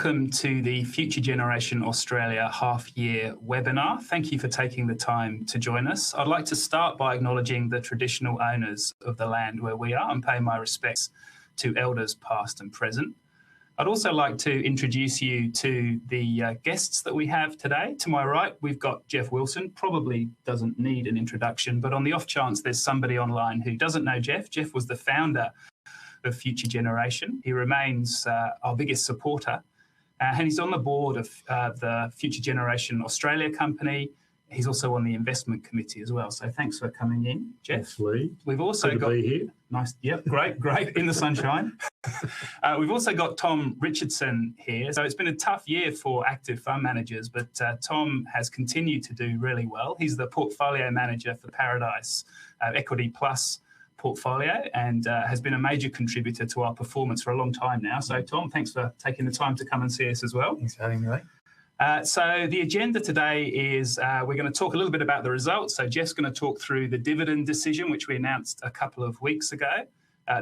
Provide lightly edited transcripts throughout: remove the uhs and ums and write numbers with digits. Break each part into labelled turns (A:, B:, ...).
A: Welcome to the Future Generation Australia half-year webinar. Thank you for taking the time to join us. I'd like to start by acknowledging the traditional owners of the land where we are and pay my respects to elders past and present. I'd also like to introduce you to the guests that we have today. To my right, we've got Geoff Wilson. Probably doesn't need an introduction, but on the off chance there's somebody online who doesn't know Geoff, Geoff was the founder of Future Generation. He remains our biggest supporter. And he's on the board of the Future Generation Australia company. He's also on the investment committee as well. So thanks for coming in, Geoff.
B: Thanks, Lee.
A: We've also
B: Good
A: got
B: to be here.
A: Nice. Yep, great in the sunshine. We've also got Tom Richardson here. So it's been a tough year for active fund managers, but Tom has continued to do really well. He's the portfolio manager for Paradice Equity Plus portfolio and has been a major contributor to our performance for a long time now. So Tom, thanks for taking the time to come and see us as well.
C: Thanks for having me, Lee.
A: So the agenda today is we're going to talk a little bit about the results. So Geoff's going to talk through the dividend decision, which we announced a couple of weeks ago.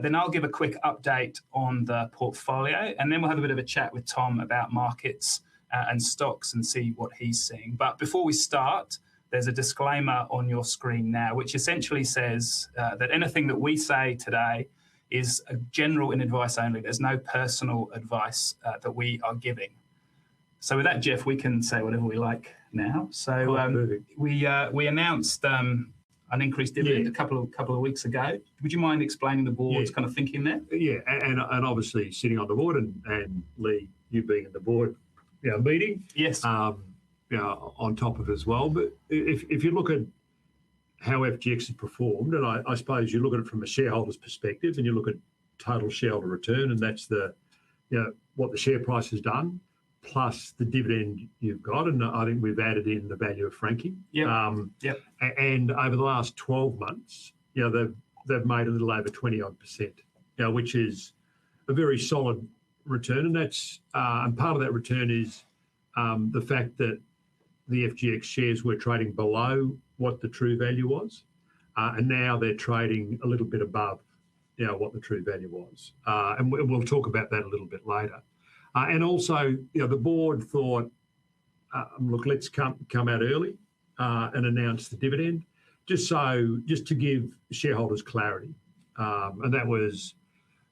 A: Then I'll give a quick update on the portfolio, and then we'll have a bit of a chat with Tom about markets and stocks and see what he's seeing. But before we start, there's a disclaimer on your screen now, which essentially says that anything that we say today is general in advice only. There's no personal advice that we are giving. So with that, Geoff, we can say whatever we like now. So we announced an increased dividend a couple of weeks ago. Would you mind explaining the board's kind of thinking there?
B: Yeah, and obviously sitting on the board and Lee, you being in the board meeting.
A: Yes.
B: On top of it as well. But if you look at how FGX has performed, and I suppose you look at it from a shareholder's perspective and you look at total shareholder return, and that's what the share price has done, plus the dividend you've got, and I think we've added in the value of franking.
A: Yep.
B: And over the last 12 months, they've made a little over 20-odd%, which is a very solid return, and that's and part of that return is the fact that the FGX shares were trading below what the true value was, and now they're trading a little bit above, what the true value was. And we'll talk about that a little bit later. And also, the board thought, look, let's come out early and announce the dividend, just to give shareholders clarity. And that was,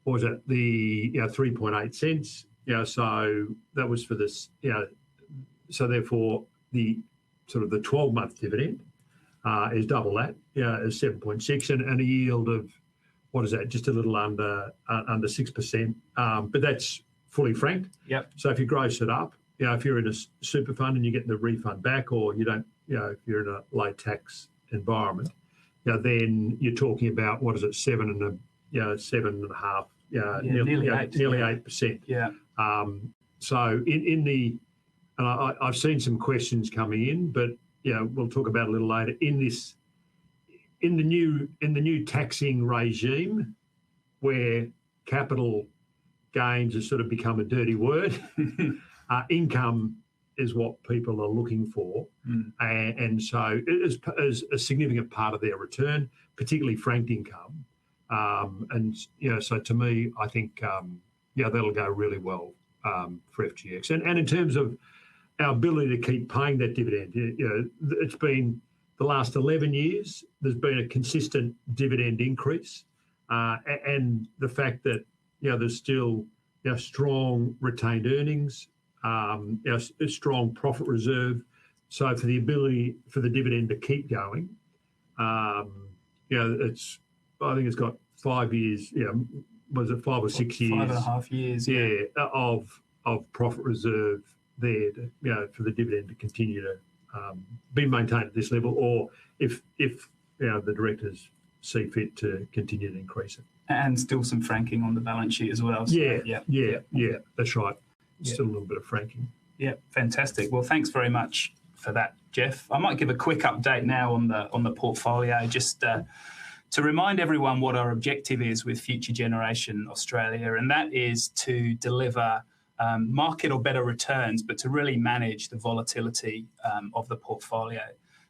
B: what was it, the 3.8 cents. So that was for this. So therefore, the sort of the 12-month dividend is double that, is 7.6, and a yield of, what is that, just a little under 6%. But that's fully franked.
A: Yep.
B: So if you gross it up, if you're in a super fund and you're getting the refund back, or you don't, if you're in a low tax environment, then you're talking about, what is it, 7.5, nearly 8%.
A: Yeah.
B: So in the, and I've seen some questions coming in, but we'll talk about it a little later. In the new taxing regime, where capital gains has sort of become a dirty word, income is what people are looking for, and so it is a significant part of their return, particularly franked income. And so to me, I think that'll go really well for FGX. And in terms of our ability to keep paying that dividend, it's been the last 11 years, there's been a consistent dividend increase, and the fact that there's still strong retained earnings, a strong profit reserve. So for the ability for the dividend to keep going, I think it's got 5 years. Was it 5 or 6 years?
A: 5.5 years.
B: Of profit reserve there to, for the dividend to continue to be maintained at this level, or if the directors see fit to continue to increase it.
A: And still some franking on the balance sheet as well.
B: So yeah, that's right. Still a little bit of franking.
A: Yeah, fantastic. Well, thanks very much for that, Geoff. I might give a quick update now on the portfolio, just to remind everyone what our objective is with Future Generation Australia, and that is to deliver market or better returns, but to really manage the volatility of the portfolio.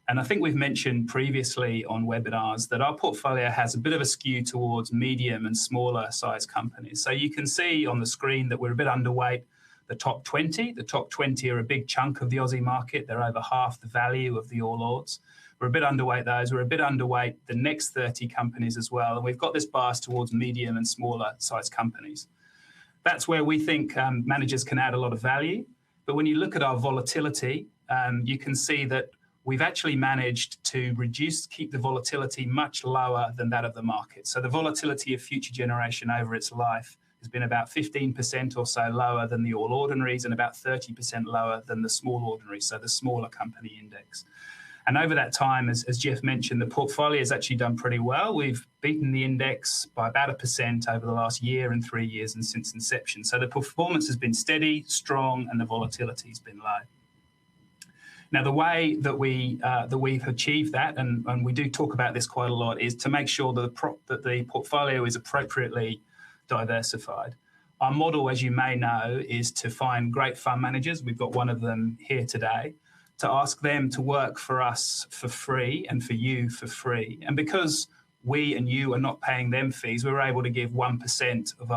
A: And I think we've mentioned previously on webinars that our portfolio has a bit of a skew towards medium and smaller size companies. So you can see on the screen that we're a bit underweight the top 20. The top 20 are a big chunk of the Aussie market. They're over half the value of the All Ords. We're a bit underweight those. We're a bit underweight the next 30 companies as well. And we've got this bias towards medium and smaller size companies. That's where we think managers can add a lot of value. But when you look at our volatility, you can see that we've actually managed to keep the volatility much lower than that of the market. So the volatility of Future Generation over its life has been about 15% or so lower than the All Ordinaries and about 30% lower than the Small Ordinaries, so the smaller company index. And over that time, as Geoff mentioned, the portfolio has actually done pretty well. We've beaten the index by about 1% over the last year and 3 years and since inception. So the performance has been steady, strong, and the volatility has been low. Now, the way that we've achieved that, and we do talk about this quite a lot, is to make sure that the portfolio is appropriately diversified. Our model, as you may know, is to find great fund managers. We've got one of them here today, to ask them to work for us for free and for you for free. And because we and you are not paying them fees, we're able to give 1% of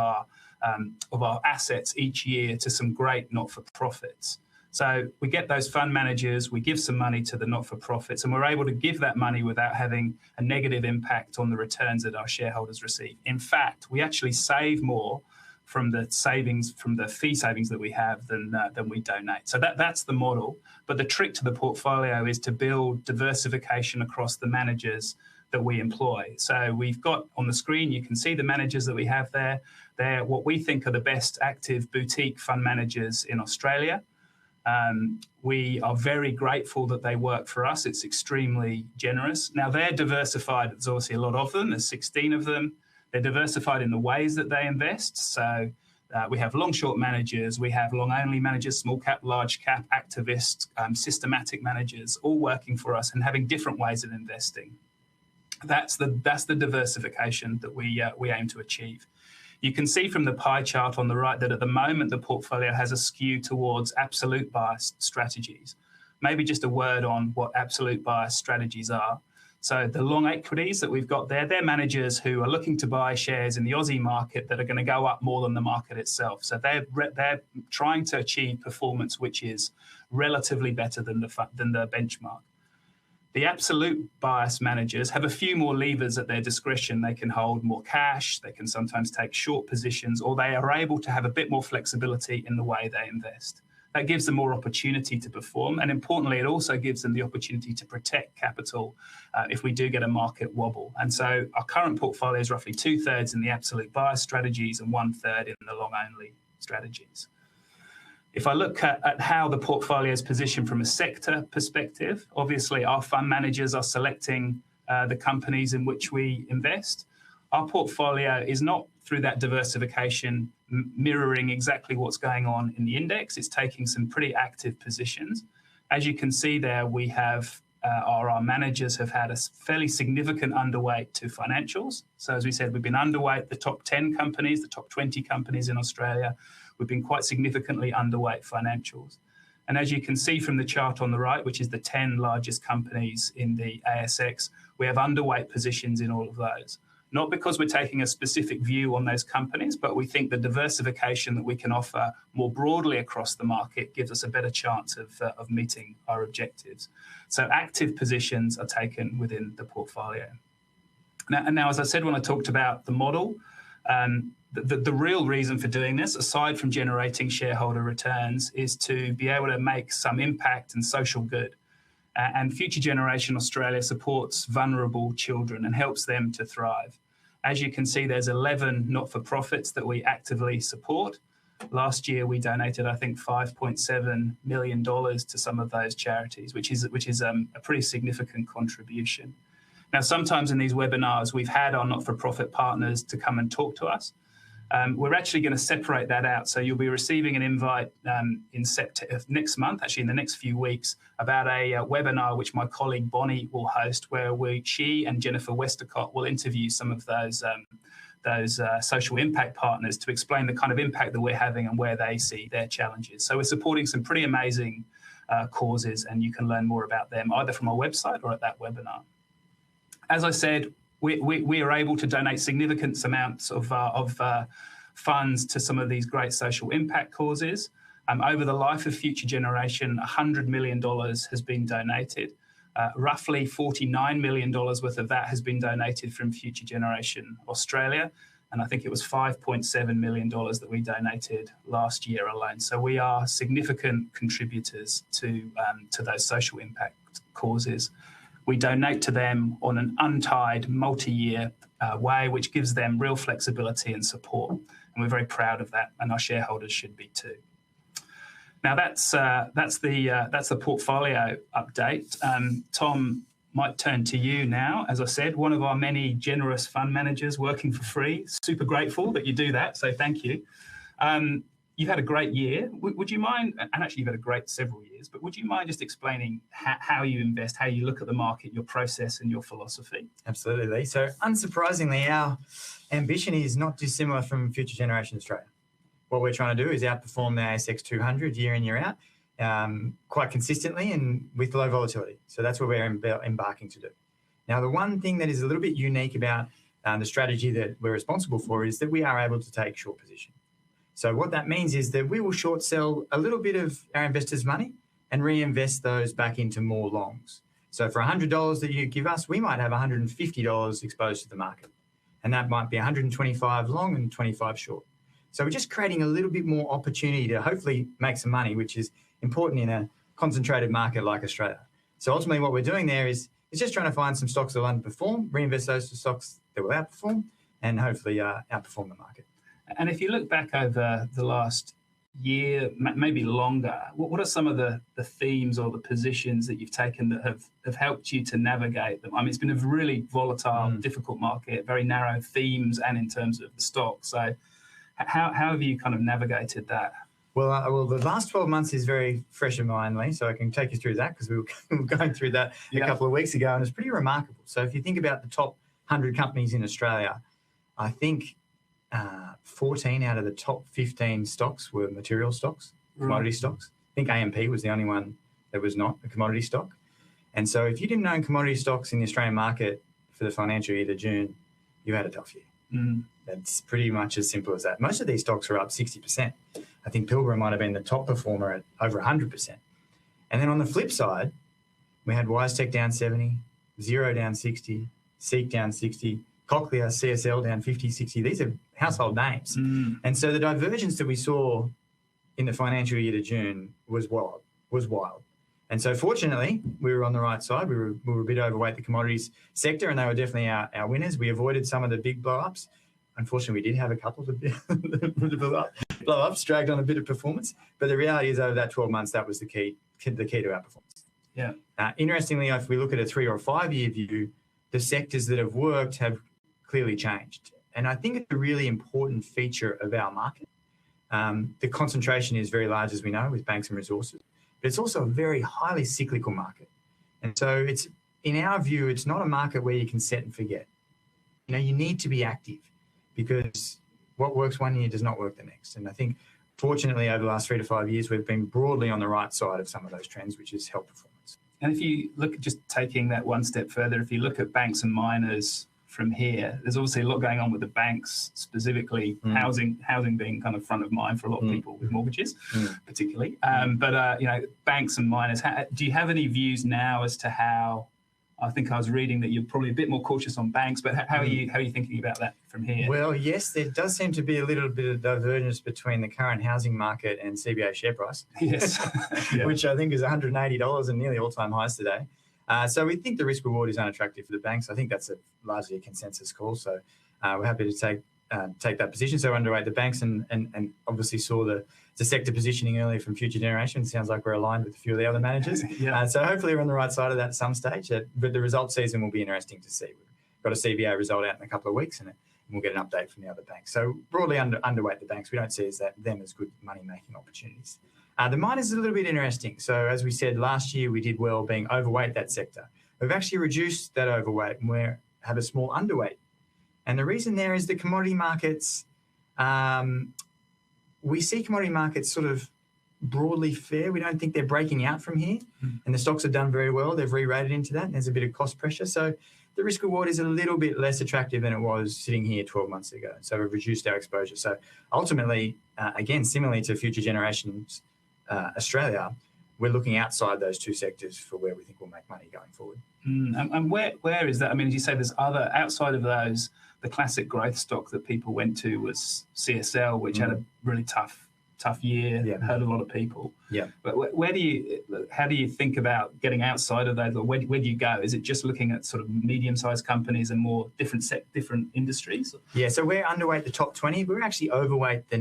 A: our assets each year to some great not-for-profits. So we get those fund managers, we give some money to the not-for-profits, and we're able to give that money without having a negative impact on the returns that our shareholders receive. In fact, we actually save more from the fee savings that we have than we donate. So that's the model. But the trick to the portfolio is to build diversification across the managers that we employ. So we've got on the screen, you can see the managers that we have there. They're what we think are the best active boutique fund managers in Australia. We are very grateful that they work for us. It's extremely generous. Now, they're diversified. There's obviously a lot of them. There's 16 of them. They're diversified in the ways that they invest. So we have long-short managers, we have long-only managers, small-cap, large-cap, activists, systematic managers, all working for us and having different ways of investing. That's the diversification that we aim to achieve. You can see from the pie chart on the right that at the moment the portfolio has a skew towards absolute bias strategies. Maybe just a word on what absolute bias strategies are. So the long equities that we've got there, they're managers who are looking to buy shares in the Aussie market that are going to go up more than the market itself. So they're trying to achieve performance which is relatively better than the benchmark. The absolute bias managers have a few more levers at their discretion. They can hold more cash, they can sometimes take short positions, or they are able to have a bit more flexibility in the way they invest. That gives them more opportunity to perform, and importantly, it also gives them the opportunity to protect capital if we do get a market wobble. And so our current portfolio is roughly 2/3 in the absolute bias strategies and 1/3 in the long-only strategies. If I look at how the portfolio is positioned from a sector perspective, obviously our fund managers are selecting the companies in which we invest. Our portfolio is not, through that diversification, mirroring exactly what's going on in the index. It's taking some pretty active positions. As you can see there, we have our managers have had a fairly significant underweight to financials. So as we said, we've been underweight the top 10 companies, the top 20 companies in Australia. We've been quite significantly underweight financials. And as you can see from the chart on the right, which is the 10 largest companies in the ASX, we have underweight positions in all of those. Not because we're taking a specific view on those companies, but we think the diversification that we can offer more broadly across the market gives us a better chance of meeting our objectives. So active positions are taken within the portfolio. Now, as I said when I talked about the model, the real reason for doing this, aside from generating shareholder returns, is to be able to make some impact and social good. And Future Generation Australia supports vulnerable children and helps them to thrive. As you can see, there's 11 not-for-profits that we actively support. Last year, we donated, I think, $5.7 million to some of those charities, which is a pretty significant contribution. Now, sometimes in these webinars, we've had our not-for-profit partners to come and talk to us. We're actually going to separate that out. So you'll be receiving an invite in next month, actually in the next few weeks, about a webinar which my colleague Bonnie will host, where she and Jennifer Westacott will interview some of those social impact partners to explain the kind of impact that we're having and where they see their challenges. So we're supporting some pretty amazing causes, and you can learn more about them either from our website or at that webinar. As I said, we are able to donate significant amounts of funds to some of these great social impact causes. Over the life of Future Generation, $100 million has been donated. Roughly $49 million worth of that has been donated from Future Generation Australia. And I think it was $5.7 million that we donated last year alone. So we are significant contributors to those social impact causes. We donate to them on an untied, multi-year way, which gives them real flexibility and support. And we're very proud of that, and our shareholders should be too. Now that's the portfolio update. Tom, might turn to you now. As I said, one of our many generous fund managers working for free. Super grateful that you do that, so thank you. You've had a great year. Would you mind, and actually you've had a great several years, but would you mind just explaining how you invest, how you look at the market, your process and your philosophy?
C: Absolutely, Lee. So unsurprisingly, our ambition is not dissimilar from Future Generation Australia. What we're trying to do is outperform the ASX 200 year in, year out, quite consistently and with low volatility. So that's what we're embarking to do. Now, the one thing that is a little bit unique about the strategy that we're responsible for is that we are able to take short position. So what that means is that we will short sell a little bit of our investors' money and reinvest those back into more longs. So for $100 that you give us, we might have $150 exposed to the market. And that might be 125 long and 25 short. So we're just creating a little bit more opportunity to hopefully make some money, which is important in a concentrated market like Australia. So ultimately what we're doing there is just trying to find some stocks that will underperform, reinvest those to stocks that will outperform, and hopefully outperform the market.
A: And if you look back over the last year, maybe longer, what are some of the themes or the positions that you've taken that have helped you to navigate them? I mean, it's been a really volatile, difficult market, very narrow themes and in terms of the stock. So how have you kind of navigated that?
C: Well, the last 12 months is very fresh in mind, Lee, so I can take you through that because we were going through that a couple of weeks ago, and it's pretty remarkable. So if you think about the top 100 companies in Australia, I think 14 out of the top 15 stocks were material stocks, commodity stocks. I think AMP was the only one that was not a commodity stock. And so if you didn't own commodity stocks in the Australian market for the financial year to June, you had a tough year. That's pretty much as simple as that. Most of these stocks are up 60%. I think Pilbara might have been the top performer at over 100%. And then on the flip side, we had WiseTech down 70, Xero down 60, Seek down 60, Cochlear, CSL down 50, 60. These are household names. And so the divergence that we saw in the financial year to June was wild. And so fortunately, we were on the right side. We were a bit overweight the commodities sector, and they were definitely our winners. We avoided some of the big blow-ups. Unfortunately, we did have a couple of blow-ups, dragged on a bit of performance. But the reality is over that 12 months, that was the key to our performance.
A: Yeah.
C: Interestingly, if we look at a 3 or 5 year view, the sectors that have worked have clearly changed. And I think it's a really important feature of our market. The concentration is very large, as we know, with banks and resources. But it's also a very highly cyclical market. And so it's, in our view, it's not a market where you can set and forget. You know, you need to be active because what works one year does not work the next. And I think, fortunately, over the last 3 to 5 years, we've been broadly on the right side of some of those trends, which has helped performance.
A: And if you look at just taking that one step further, if you look at banks and miners from here, there's obviously a lot going on with the banks, specifically housing being kind of front of mind for a lot of people with mortgages, particularly. But banks and miners, do you have any views now as to how? I think I was reading that you're probably a bit more cautious on banks, but how are you thinking about that from here?
C: Well, yes, there does seem to be a little bit of divergence between the current housing market and CBA share price.
A: Yes,
C: which I think is $180 and nearly all-time highs today. So we think the risk reward is unattractive for the banks. I think that's largely a consensus call. So we're happy to take that position. So underweight the banks and obviously saw the sector positioning earlier from Future Generation. Sounds like we're aligned with a few of the other managers. So hopefully we're on the right side of that at some stage. But the result season will be interesting to see. We've got a CBA result out in a couple of weeks and we'll get an update from the other banks. So broadly underweight the banks. We don't see them as good money-making opportunities. The miners is a little bit interesting. So as we said, last year we did well being overweight that sector. We've actually reduced that overweight and we have a small underweight. And the reason there is the commodity markets, we see commodity markets sort of broadly fair. We don't think they're breaking out from here. And the stocks have done very well. They've re-rated into that and there's a bit of cost pressure. So the risk reward is a little bit less attractive than it was sitting here 12 months ago. So we've reduced our exposure. So ultimately, again, similarly to Future Generations Australia, we're looking outside those two sectors for where we think we'll make money going forward.
A: And where is that? I mean, as you say, there's other outside of those. The classic growth stock that people went to was CSL, which had a really tough year, hurt a lot of people.
C: Yeah.
A: But how do you think about getting outside of those, or where do you go? Is it just looking at sort of medium-sized companies and more different industries?
C: Yeah, so we're underweight the top 20. We're actually overweight the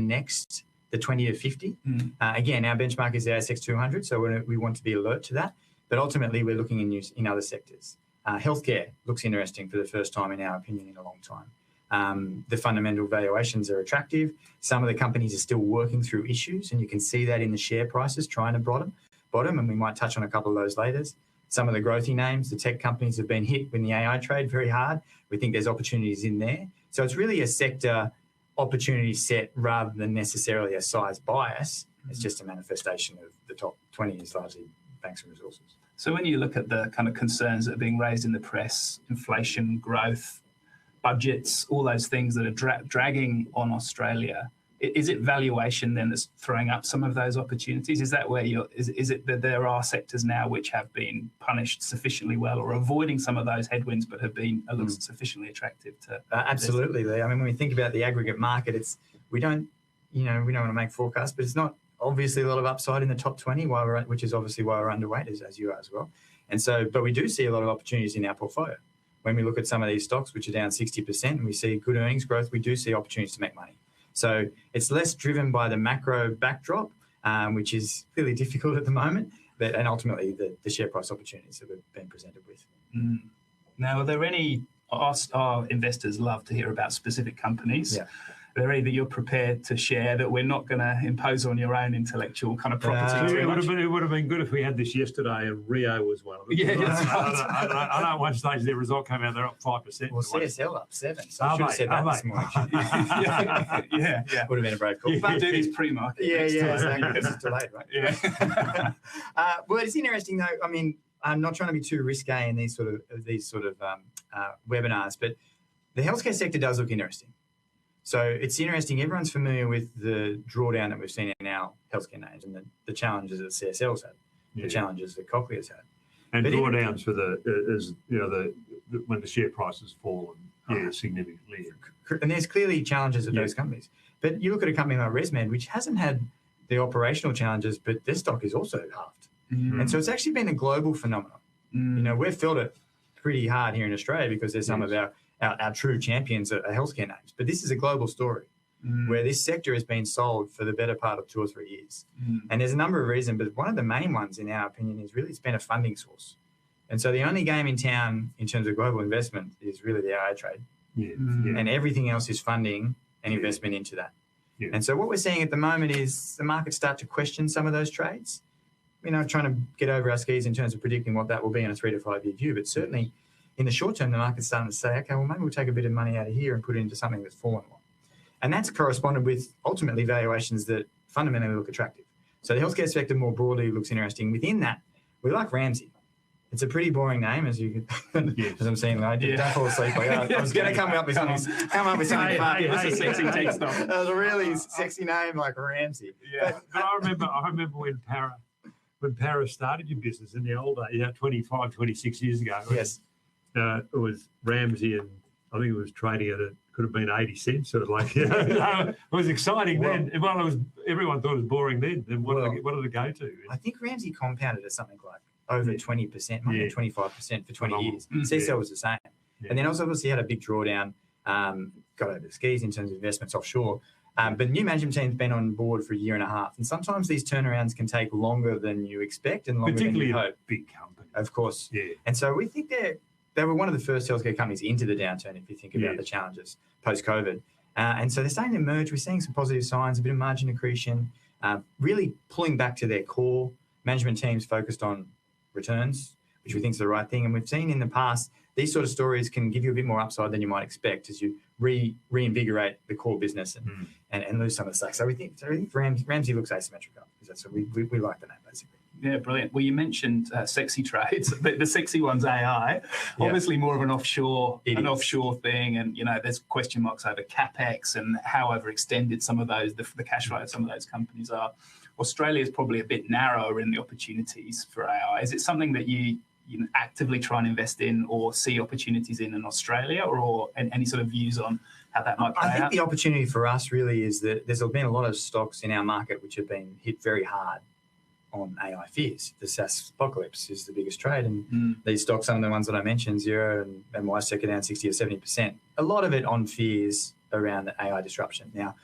C: 20 to 50. Again, our benchmark is the ASX 200, so we want to be alert to that. But ultimately, we're looking in other sectors. Healthcare looks interesting for the first time, in our opinion, in a long time. The fundamental valuations are attractive. Some of the companies are still working through issues, and you can see that in the share prices trying to bottom, and we might touch on a couple of those later. Some of the growthy names, the tech companies, have been hit in the AI trade very hard. We think there's opportunities in there. So it's really a sector opportunity set rather than necessarily a size bias. It's just a manifestation of the top 20 is largely banks and resources.
A: So when you look at the kind of concerns that are being raised in the press, inflation, growth, budgets, all those things that are dragging on Australia, is it valuation then that's throwing up some of those opportunities? Is that where is it that there are sectors now which have been punished sufficiently well, or avoiding some of those headwinds but have been sufficiently attractive to?
C: Absolutely, Lee. I mean, when we think about the aggregate market, we don't want to make forecasts, but it's not obviously a lot of upside in the top 20, which is obviously why we're underweight, as you are as well. And so, but we do see a lot of opportunities in our portfolio. When we look at some of these stocks, which are down 60%, and we see good earnings growth, we do see opportunities to make money. So it's less driven by the macro backdrop, which is really difficult at the moment, and ultimately the share price opportunities that we've been presented with.
A: Now, are there any, our investors love to hear about specific companies.
C: Yeah.
A: They're either you're prepared to share that we're not going to impose on your own intellectual kind of property.
B: It would have been good if we had this yesterday and Rio was one of them.
A: Yeah,
B: I don't know at one stage their result came out, they're up 5%.
C: Well, CSL up 7%. So I should have said that this morning.
A: yeah.
C: Would have been a brave call.
A: But do these pre-market.
C: Yeah, exactly. This is delayed, right?
A: Yeah.
C: Well, it's interesting though. I mean, I'm not trying to be too risque in these sort of webinars, but the healthcare sector does look interesting. So it's interesting. Everyone's familiar with the drawdown that we've seen in our healthcare names and the challenges that CSL's had, the challenges that Cochlear's had,
B: and drawdowns for when the share price has fallen significantly.
C: And there's clearly challenges at those companies. But you look at a company like ResMed, which hasn't had the operational challenges, but their stock is also halved, and so it's actually been a global phenomenon. We've felt it pretty hard here in Australia because there's some of our true champions are healthcare names. But this is a global story where this sector has been sold for the better part of 2 or 3 years. And there's a number of reasons, but one of the main ones, in our opinion, is really it's been a funding source. And so the only game in town in terms of global investment is really the AI trade. And everything else is funding and investment into that. And so what we're seeing at the moment is the market start to question some of those trades. Trying to get over our skis in terms of predicting what that will be in a 3 to 5 year view, but certainly in the short term, the market's starting to say, okay, well, maybe we'll take a bit of money out of here and put it into something that's fallen a lot. And that's corresponded with ultimately valuations that fundamentally look attractive. So the healthcare sector more broadly looks interesting. Within that, we like Ramsay. It's a pretty boring name, as you as I'm saying. Don't fall asleep. I was going to come up with something.
A: It's a sexy tech stock.
C: That was a really sexy name, like Ramsay.
B: Yeah, but I remember when Para started your business in the old days, 25, 26 years ago. It was Ramsay, and I think it was trading at could have been 80 cents, sort of like. It was exciting then. Well, everyone thought it was boring then. Then what did it go to?
C: I think Ramsay compounded at something like over 20%, maybe 25% for 20 years. CSL was the same, and then also obviously had a big drawdown. Got over the skis in terms of investments offshore. But the new management team's been on board for a year and a half, and sometimes these turnarounds can take longer than you expect and longer than you hope.
B: Big company,
C: of course. And so we think they were one of the first healthcare companies into the downturn, if you think about the challenges post-COVID. And so they're starting to emerge. We're seeing some positive signs, a bit of margin accretion, really pulling back to their core. Management teams focused on returns, which we think is the right thing. And we've seen in the past, these sort of stories can give you a bit more upside than you might expect as you reinvigorate the core business and lose some of the slack. So we think Ramsay looks asymmetrical. So we like the name, basically.
A: Yeah, brilliant. Well, you mentioned sexy trades. The sexy one's AI. Obviously, more of an offshore thing, and there's question marks over capex and how overextended some of those the cash flow of some of those companies are. Australia is probably a bit narrower in the opportunities for AI. Is it something that you actively try and invest in or see opportunities in Australia, or any sort of views on how that might play out?
C: I think the opportunity for us really is that there's been a lot of stocks in our market which have been hit very hard on AI fears. The SaaS apocalypse is the biggest trade, and these stocks, some of the ones that I mentioned, Xero and WiseTech, are down 60 or 70%. A lot of it on fears around the AI disruption. Now,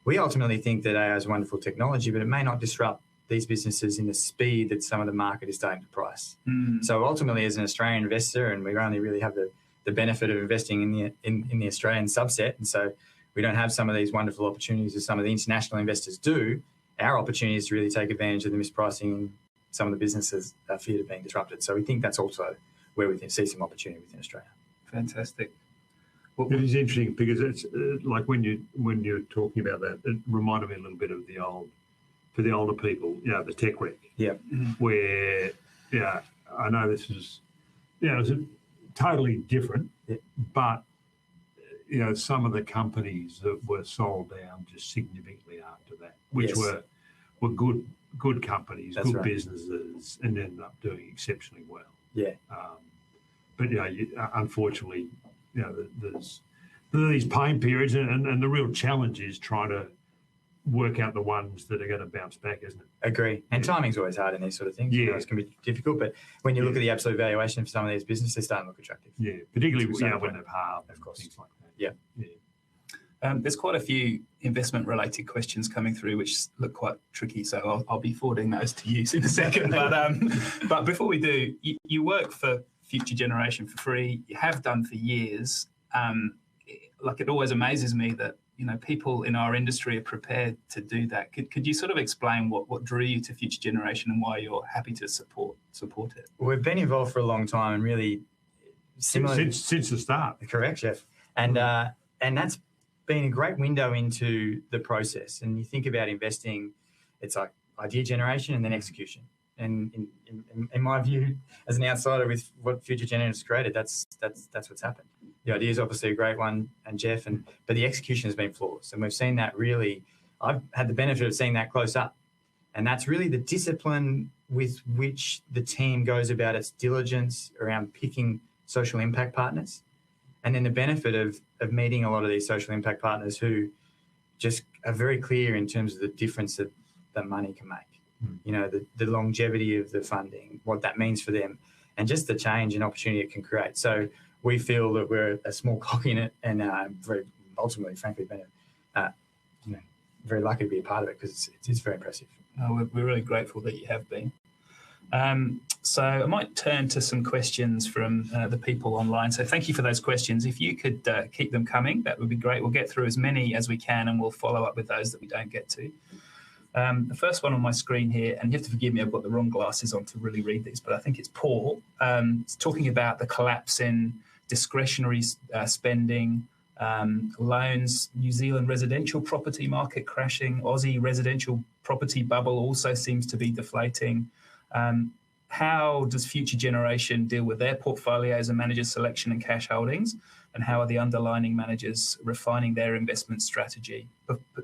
C: we ultimately think that AI is wonderful technology, but it may not disrupt these businesses in the speed that some of the market is starting to price. So ultimately, as an Australian investor, and we only really have the benefit of investing in the Australian subset, and so we don't have some of these wonderful opportunities as some of the international investors do. Our opportunity is to really take advantage of the mispricing in some of the businesses that feared of being disrupted. So we think that's also where we can see some opportunity within Australia.
A: Fantastic.
B: It is interesting because it's like when you're talking about that, it reminded me a little bit of for the older people, the tech wreck.
C: Yeah.
B: Where, I know this is, it's totally different, but some of the companies that were sold down just significantly after that, which were good companies, that's good right. businesses, and ended up doing exceptionally well.
C: Yeah.
B: But unfortunately, there's these pain periods, and the real challenge is trying to work out the ones that are going to bounce back, isn't it?
C: Agree. And timing's always hard in these sort of things.
B: Yeah.
C: It can be difficult, but when you look at the absolute valuation for some of these businesses, they start to look attractive.
B: Yeah, particularly when they've halved, of course, things like that.
C: Yeah.
A: There's quite a few investment-related questions coming through, which look quite tricky, so I'll be forwarding those to you in a second. But before we do, you work for Future Generation for free. You have done for years. It always amazes me that people in our industry are prepared to do that. Could you sort of explain what drew you to Future Generation and why you're happy to support it?
C: We've been involved for a long time, and really similar
B: since the start.
C: Correct, Geoff. And that's been a great window into the process. And you think about investing, it's like idea generation and then execution. And in my view, as an outsider with what Future Generation has created, that's what's happened. The idea is obviously a great one, and Geoff, but the execution has been flawless. And we've seen that really, I've had the benefit of seeing that close up. And that's really the discipline with which the team goes about its diligence around picking social impact partners. And then the benefit of meeting a lot of these social impact partners who just are very clear in terms of the difference that money can make. The longevity of the funding, what that means for them, and just the change and opportunity it can create. So we feel that we're a small cog in it, and very ultimately, frankly, been very lucky to be a part of it because it's very impressive.
A: We're really grateful that you have been. So I might turn to some questions from the people online. So thank you for those questions. If you could keep them coming, that would be great. We'll get through as many as we can, and we'll follow up with those that we don't get to. The first one on my screen here, and you have to forgive me, I've got the wrong glasses on to really read these, but I think it's Paul. It's talking about the collapse in discretionary spending, loans, New Zealand residential property market crashing, Aussie residential property bubble also seems to be deflating. How does Future Generation deal with their portfolios and manager selection and cash holdings? And how are the underlying managers refining their investment strategy,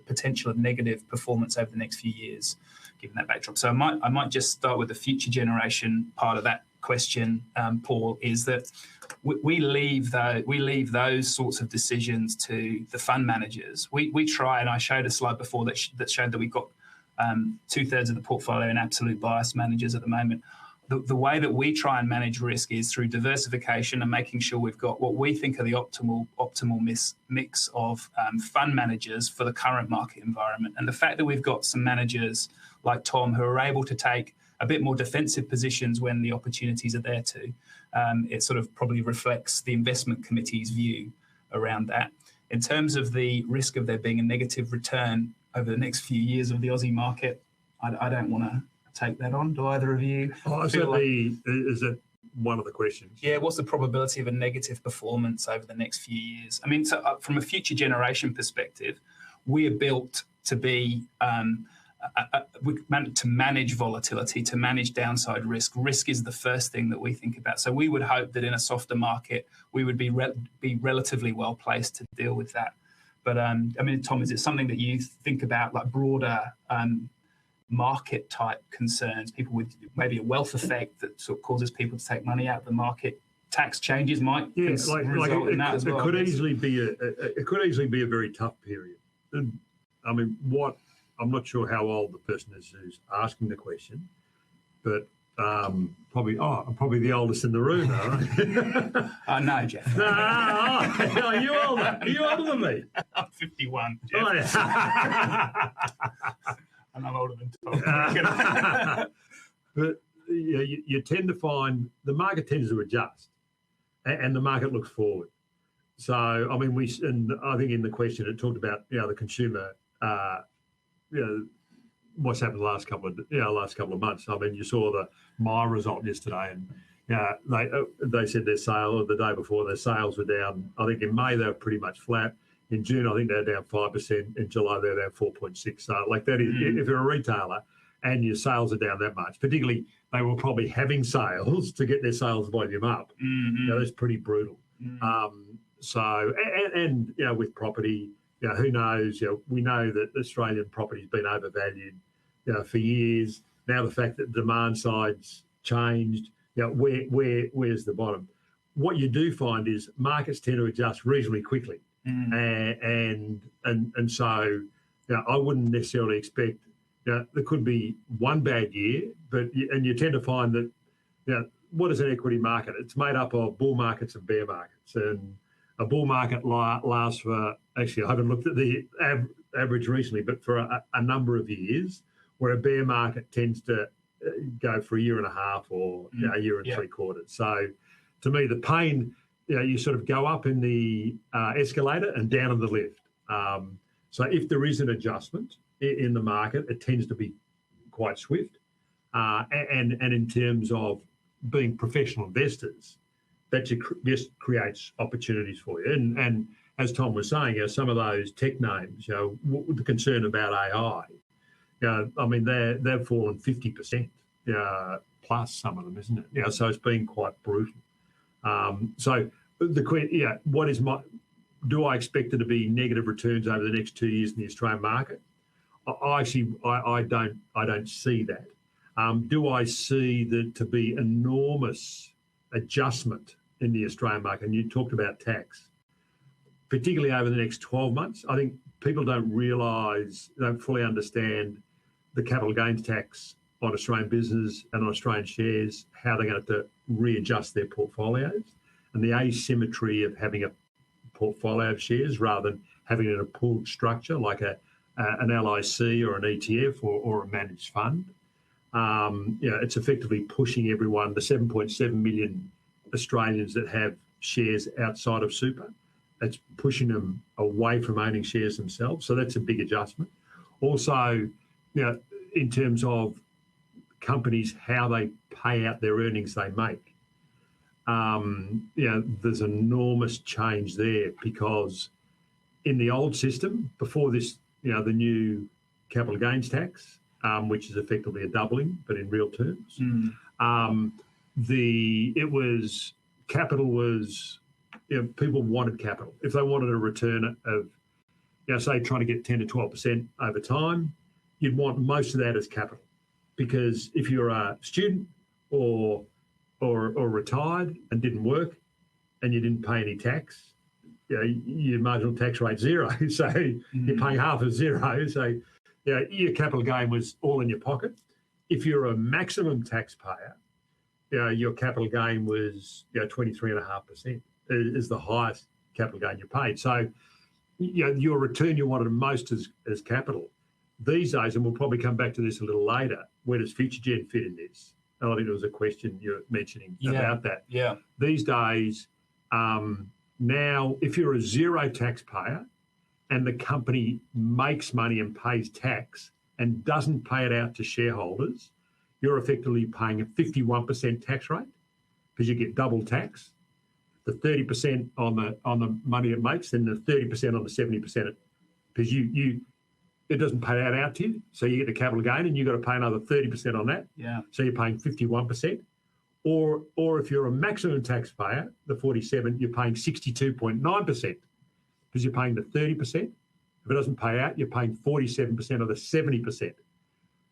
A: potential of negative performance over the next few years, given that backdrop? So I might just start with the Future Generation part of that question, Paul, is that we leave those sorts of decisions to the fund managers. We try, and I showed a slide before that showed that we've got 2/3 of the portfolio in absolute bias managers at the moment. The way that we try and manage risk is through diversification and making sure we've got what we think are the optimal mix of fund managers for the current market environment. And the fact that we've got some managers like Tom who are able to take a bit more defensive positions when the opportunities are there too, it sort of probably reflects the investment committee's view around that. In terms of the risk of there being a negative return over the next few years of the Aussie market, I don't want to take that on. Do either of you?
B: Is that one of the questions?
A: Yeah, what's the probability of a negative performance over the next few years? I mean, so from a Future Generation perspective, we are built to be to manage volatility, to manage downside risk. Risk is the first thing that we think about. So we would hope that in a softer market, we would be relatively well placed to deal with that. But I mean, Tom, is it something that you think about, like broader market type concerns, people with maybe a wealth effect that sort of causes people to take money out of the market. Tax changes might result in that as well.
B: It could easily be a very tough period. And, I mean, I'm not sure how old the person is who's asking the question, but I'm probably the oldest in the room, aren't I?
A: No, Geoff.
B: No, are you older? Are you older than me?
A: I'm 51, Geoff.
B: Oh, yeah.
A: And I'm older than Tom.
B: But you tend to find the market tends to adjust, and the market looks forward. So, I mean, I think in the question it talked about the consumer, what's happened the last couple of months. I mean, you saw the Myer result yesterday, and they said their sale the day before their sales were down. I think in May they were pretty much flat. In June, I think they're down 5%. In July, they're down 4.6%. So, like that is, if you're a retailer and your sales are down that much, particularly they were probably having sales to get their sales volume up. That's pretty brutal. So, and with property, who knows? We know that Australian property's been overvalued, for years. Now the fact that the demand side's changed, where's the bottom? What you do find is markets tend to adjust reasonably quickly. And so I wouldn't necessarily expect there could be one bad year, and you tend to find that what is an equity market? It's made up of bull markets and bear markets, and a bull market lasts for, actually I haven't looked at the average recently, but for a number of years, where a bear market tends to go for a year and a half or a year and 3/4. So to me, the pain, you sort of go up in the escalator and down in the lift. So if there is an adjustment in the market, it tends to be quite swift. And in terms of being professional investors, that just creates opportunities for you. And as Tom was saying, some of those tech names, the concern about AI, I mean, they've fallen 50%, plus some of them, isn't it? So it's been quite brutal. So do I expect there to be negative returns over the next 2 years in the Australian market? I don't see that. Do I see there to be enormous adjustment in the Australian market? And you talked about tax, particularly over the next 12 months. I think people don't fully understand the capital gains tax on Australian business and on Australian shares, how they're going to have to readjust their portfolios, and the asymmetry of having a portfolio of shares rather than having it in a pooled structure like an LIC or an ETF or a managed fund. It's effectively pushing everyone, the 7.7 million Australians that have shares outside of super, it's pushing them away from owning shares themselves. So that's a big adjustment. Also, in terms of companies, how they pay out their earnings they make, there's enormous change there, because in the old system, before this, the new capital gains tax, which is effectively a doubling, but in real terms, capital was, people wanted capital. If they wanted a return of, say, trying to get 10 to 12% over time, you'd want most of that as capital, because if you're a student or retired and didn't work and you didn't pay any tax, your marginal tax rate zero, so you're paying half of zero, so your capital gain was all in your pocket. If you're a maximum taxpayer, your capital gain was 23.5% is the highest capital gain you paid. So your return you wanted most as capital. These days, and we'll probably come back to this a little later, where does FutureGen fit in this? I think there was a question you're mentioning about that.
A: Yeah.
B: These days, now, if you're a zero taxpayer and the company makes money and pays tax and doesn't pay it out to shareholders, you're effectively paying a 51% tax rate, because you get double tax, the 30% on the money it makes, then the 30% on the 70%, because it doesn't pay that out to you, so you get the capital gain and you've got to pay another 30% on that.
A: Yeah.
B: So you're paying 51%. Or if you're a maximum taxpayer, the 47, you're paying 62.9%, because you're paying the 30%. If it doesn't pay out, you're paying 47% of the 70%.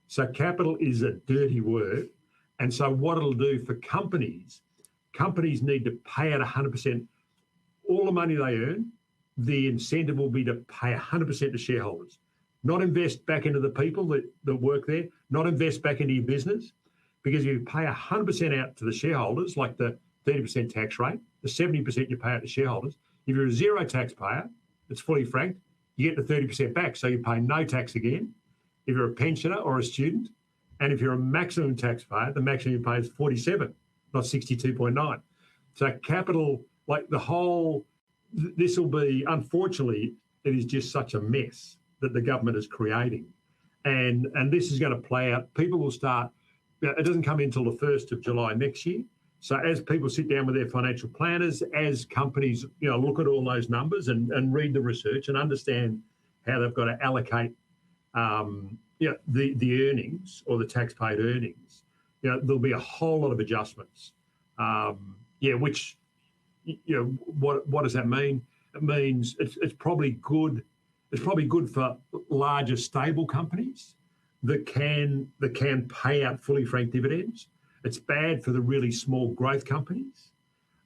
B: So capital is a dirty word. And so what it'll do for companies need to pay out 100%. All the money they earn, the incentive will be to pay 100% to shareholders, not invest back into the people that work there, not invest back into your business. Because if you pay 100% out to the shareholders, like the 30% tax rate, the 70% you pay out to shareholders, if you're a zero taxpayer, it's fully franked, you get the 30% back. So you pay no tax again if you're a pensioner or a student. And if you're a maximum taxpayer, the maximum you pay is 47, not 62.9. So capital, like this will be, unfortunately, it is just such a mess that the government is creating. And this is going to play out. People will start, it doesn't come in until the 1st of July next year. So as people sit down with their financial planners, as companies, look at all those numbers and read the research and understand how they've got to allocate, the earnings or the tax-paid earnings, there'll be a whole lot of adjustments. Which, what does that mean? It means it's probably good. It's probably good for larger, stable companies that can pay out fully franked dividends. It's bad for the really small growth companies,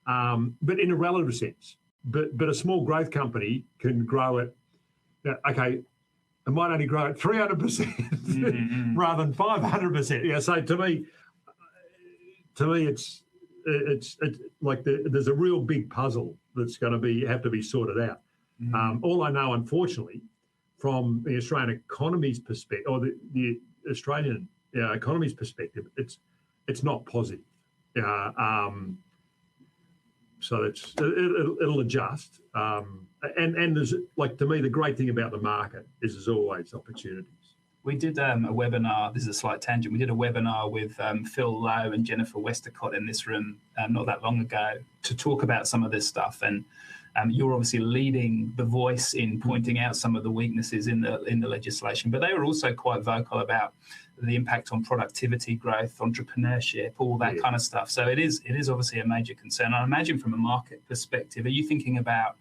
B: but in a relative sense. But a small growth company can grow at, it might only grow at 300% rather than 500%. Yeah. So to me, it's like there's a real big puzzle that's going to have to be sorted out. All I know, unfortunately, from the Australian economy's perspective, or the Australian economy's perspective, it's not positive. So it'll adjust. And there's, like, to me, the great thing about the market is there's always opportunities.
A: We did a webinar, this is a slight tangent, we did a webinar with Phil Lowe and Jennifer Westacott in this room not that long ago to talk about some of this stuff. And you're obviously leading the voice in pointing out some of the weaknesses in the legislation, but they were also quite vocal about the impact on productivity growth, entrepreneurship, all that kind of stuff. So it is obviously a major concern. I imagine from a market perspective, are you thinking about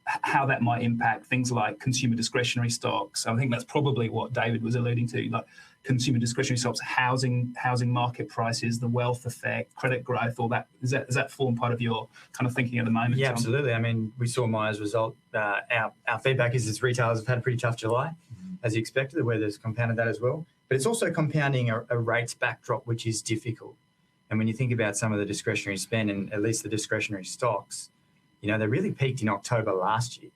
A: how that might impact things like consumer discretionary stocks? I think that's probably what David was alluding to, like consumer discretionary stocks, housing market prices, the wealth effect, credit growth, all that. Does that form part of your kind of thinking at the moment?
C: Yeah,
A: Tom?
C: absolutely. I mean, we saw Myers' result. Our feedback is retailers have had a pretty tough July, as you expected. The weather's compounded that as well. But it's also compounding a rates backdrop, which is difficult. And when you think about some of the discretionary spend, and at least the discretionary stocks, they really peaked in October last year.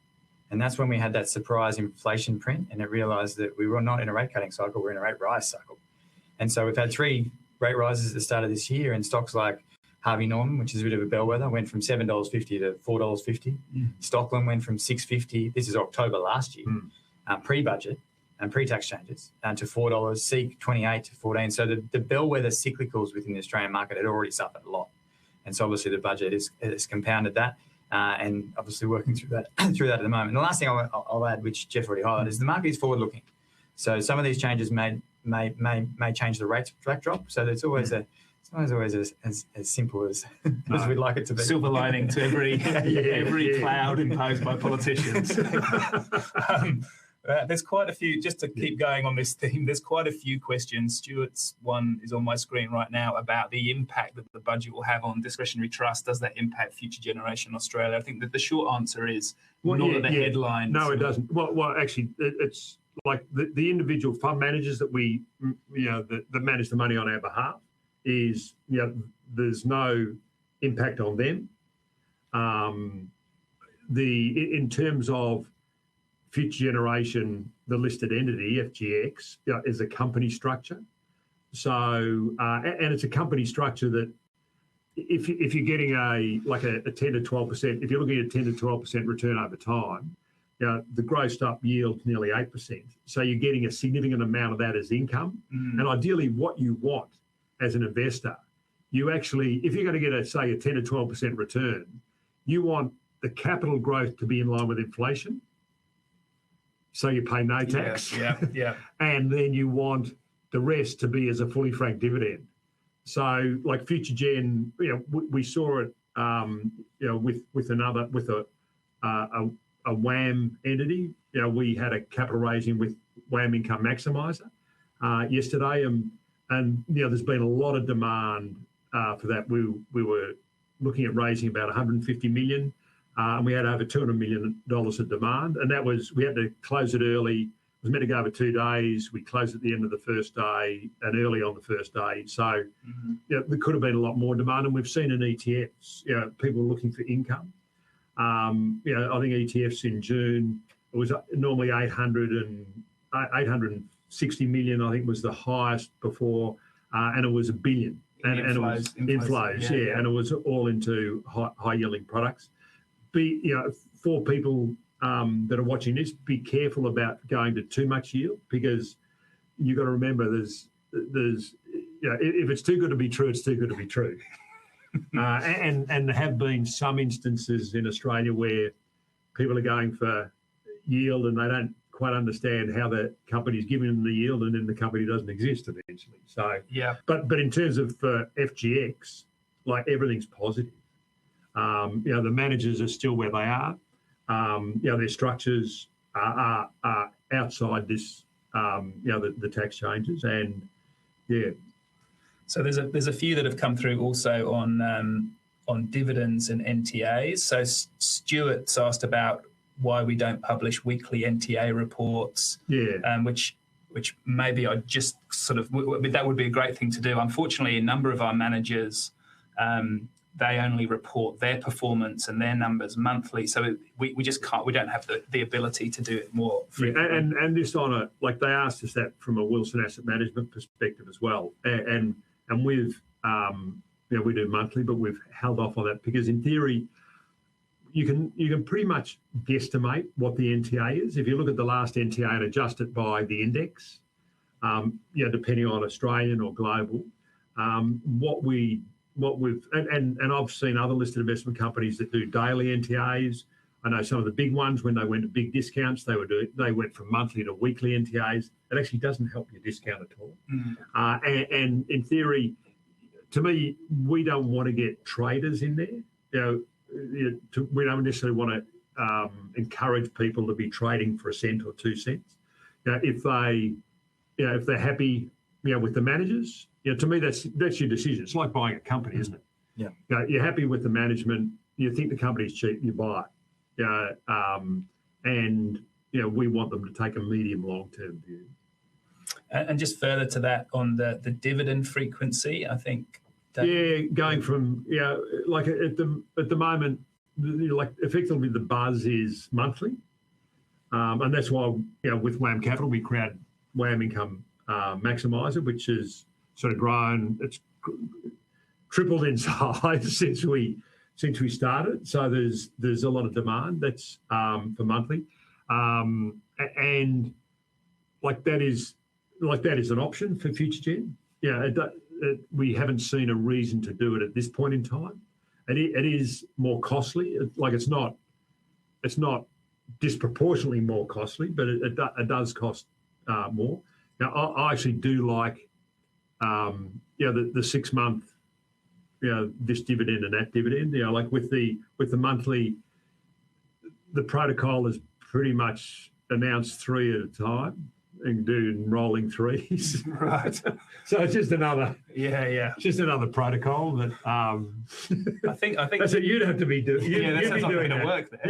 C: And that's when we had that surprise inflation print, and it realised that we were not in a rate cutting cycle, we're in a rate rise cycle. And so we've had 3 rate rises at the start of this year, and stocks like Harvey Norman, which is a bit of a bellwether, went from $7.50 to $4.50. Stockland went from $6.50, this is October last year, pre-budget and pre-tax changes, to $4, Seek 28 to 14. So the bellwether cyclicals within the Australian market had already suffered a lot. And so obviously the budget has compounded that. And obviously working through that at the moment. And the last thing I'll add, which Geoff already highlighted, is the market is forward-looking. So some of these changes may change the rates backdrop. So it's always as simple as we'd like it to be.
A: Silver lining to every cloud imposed by politicians. There's quite a few, just to keep going on this theme, there's quite a few questions. Stuart's one is on my screen right now about the impact that the budget will have on discretionary trust. Does that impact Future Generation Australia? I think that the short answer is headlines.
B: No, it doesn't. Well, actually, it's like the individual fund managers that that manage the money on our behalf is, there's no impact on them. In terms of Future Generation, the listed entity, FGX, is a company structure. So, and it's a company structure that if you're getting a 10 to 12%, if you're looking at a 10 to 12% return over time, the grossed up yield nearly 8%. So you're getting a significant amount of that as income. And ideally what you want as an investor, you actually, if you're going to get a 10 to 12% return, you want the capital growth to be in line with inflation. So you pay no tax.
A: Yeah.
B: And then you want the rest to be as a fully franked dividend. So like Future Gen, we saw it, with a WAM entity. We had a capital raising with WAM Income Maximiser. yesterday, and there's been a lot of demand for that. We were looking at raising about 150 million, and we had over $200 million of demand, and we had to close it early. It was meant to go over 2 days. We closed at the end of the first day and early on the first day. So there could have been a lot more demand, and we've seen in ETFs, people looking for income. I think ETFs in June, it was normally 860 million, I think was the highest before, and it was $1 billion. And it was inflows, and it was all into high yielding products. For people that are watching this, be careful about going to too much yield, because you've got to remember there's if it's too good to be true, it's too good to be true. And there have been some instances in Australia where people are going for yield and they don't quite understand how the company's giving them the yield, and then the company doesn't exist eventually. So but in terms of FGX, like, everything's positive. The managers are still where they are. Their structures are outside this, the tax changes, and
A: So there's a few that have come through also on dividends and NTAs. So Stuart's asked about why we don't publish weekly NTA reports, which maybe I just sort of, that would be a great thing to do. Unfortunately, a number of our managers, they only report their performance and their numbers monthly. So we just can't, we don't have the ability to do it more frequently.
B: And this on they asked us that from a Wilson Asset Management perspective as well. And we've, we do monthly, but we've held off on that because in theory, you can pretty much guesstimate what the NTA is. If you look at the last NTA and adjust it by the index, depending on Australian or global, what we've and I've seen other listed investment companies that do daily NTAs. I know some of the big ones, when they went to big discounts, they went from monthly to weekly NTAs. It actually doesn't help your discount at all. And in theory, to me, we don't want to get traders in there. We don't necessarily want to encourage people to be trading for a cent or 2 cents. If they're happy, with the managers, to me that's your decision. It's like buying a company, isn't it? Yeah. You're happy with the management. You think the company's cheap, you buy it. And we want them to take a medium long-term view.
A: And just further to that, on the dividend frequency, I think.
B: Going from like at the moment, like effectively the buzz is monthly, and that's why with WAM Capital we created WAM Income Maximiser, which has sort of grown. It's tripled in size since we started. So there's a lot of demand that's for monthly, and that is an option for Future Gen. We haven't seen a reason to do it at this point in time. It is more costly. It's not disproportionately more costly, but it does cost more. Now, I actually do like, the 6 month, this dividend and that dividend. Like with the monthly, the protocol is pretty much announced 3 at a time and do rolling 3s.
A: Right.
B: So it's just another.
A: Yeah.
B: Just another protocol that.
A: I think
B: that's what you'd have to be doing.
A: That sounds like a bit of work there.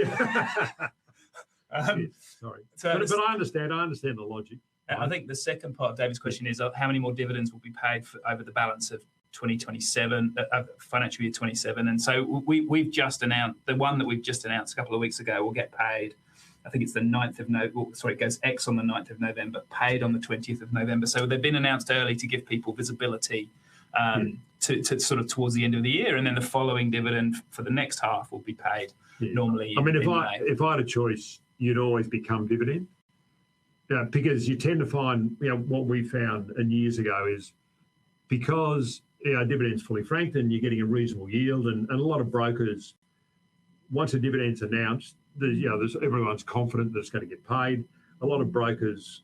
B: Yeah. Sorry. But I understand the logic.
A: I think the second part of David's question is how many more dividends will be paid over the balance of 2027, financial year 27. And so we've just announced, the one that we've just announced a couple of weeks ago will get paid. I think it's the 9th of November. Sorry, it goes ex on the 9th of November, paid on the 20th of November. So they've been announced early to give people visibility to sort of towards the end of the year. And then the following dividend for the next half will be paid normally.
B: If I had a choice, you'd always become dividend. Because you tend to find, what we found years ago is because dividend's fully franked and you're getting a reasonable yield, and a lot of brokers, once a dividend's announced, there's everyone's confident that it's going to get paid. A lot of brokers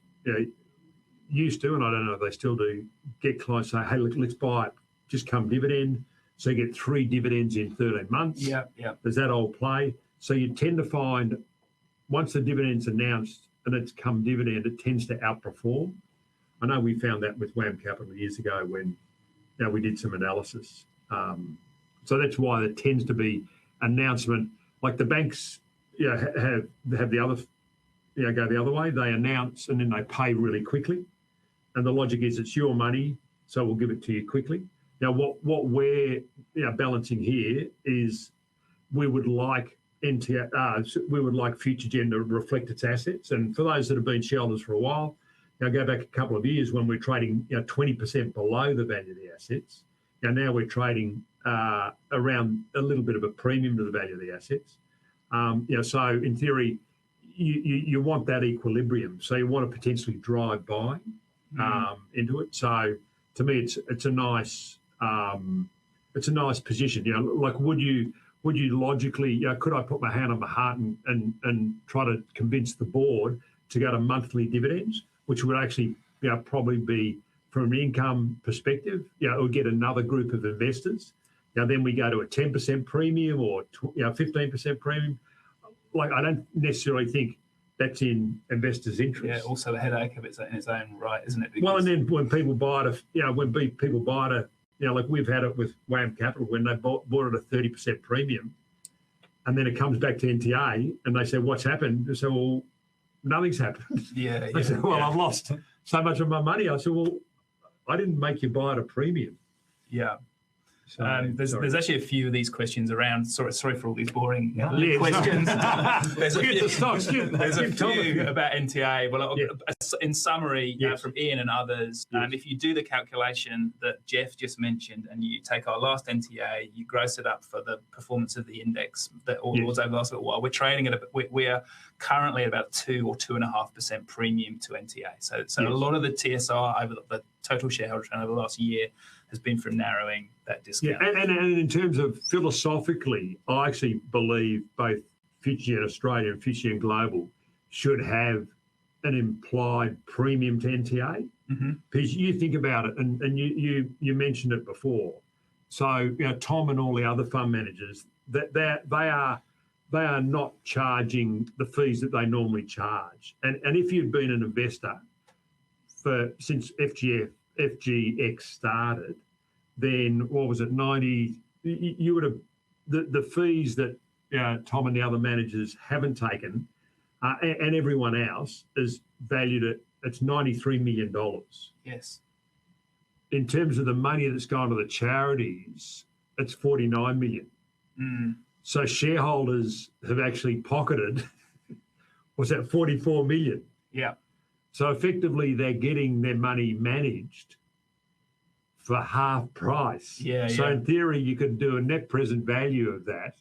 B: used to, and I don't know if they still do, get clients say, hey, look, let's buy it, just come dividend. So you get 3 dividends in 13 months.
A: Yeah.
B: There's that old play. So you tend to find once the dividend's announced and it's come dividend, it tends to outperform. I know we found that with WAM Capital years ago when we did some analysis. So that's why there tends to be announcement, like the banks have the other, go the other way. They announce and then they pay really quickly. And the logic is it's your money, so we'll give it to you quickly. Now, what we're balancing here is we would like we would like FutureGen to reflect its assets. And for those that have been shareholders for a while, go back a couple of years when we're trading 20% below the value of the assets. Now we're trading around a little bit of a premium to the value of the assets. So in theory, you want that equilibrium. So you want to potentially drive buying into it. So to me, it's a nice position. Like would you logically, could I put my hand on my heart and try to convince the board to go to monthly dividends, which would actually probably be, from an income perspective, it would get another group of investors. Then we go to a 10% premium or 15% premium. Like I don't necessarily think that's in investors' interest.
A: Yeah, also the headache of it's in its own right, isn't it?
B: Well, and then when people buy it, like we've had it with WAM Capital when they bought it at a 30% premium, and then it comes back to NTA and they say, "What's happened?" They say, "Well, nothing's happened."
A: Yeah.
B: They say, "Well, I've lost so much of my money." I said, "Well, I didn't make you buy at a premium."
A: Yeah.
B: So,
A: there's actually a few of these questions around. Sorry for all these boring questions. There's a few about NTA. Well, in summary, from Ian and others, if you do the calculation that Geoff just mentioned and you take our last NTA, you gross it up for the performance of the index that was over the last little while. We're trading at we are currently at about 2 or 2.5% premium to NTA. So a lot of the TSR over the total shareholder return over the last year has been from narrowing that discount.
B: Yeah, and in terms of philosophically, I actually believe both FutureGen Australia and FutureGen Global should have an implied premium to NTA. Mm-hmm. Because you think about it, and you mentioned it before. So Tom and all the other fund managers, they are not charging the fees that they normally charge. And if you've been an investor since FGX started, then what was it, 90? You would have the fees that Tom and the other managers haven't taken, and everyone else is valued at it's $93 million.
A: Yes.
B: In terms of the money that's gone to the charities, it's $49 million.
A: Mm.
B: So shareholders have actually pocketed what's that, $44 million.
A: Yeah.
B: So effectively, they're getting their money managed for half price. So in theory, you could do a net present value of that,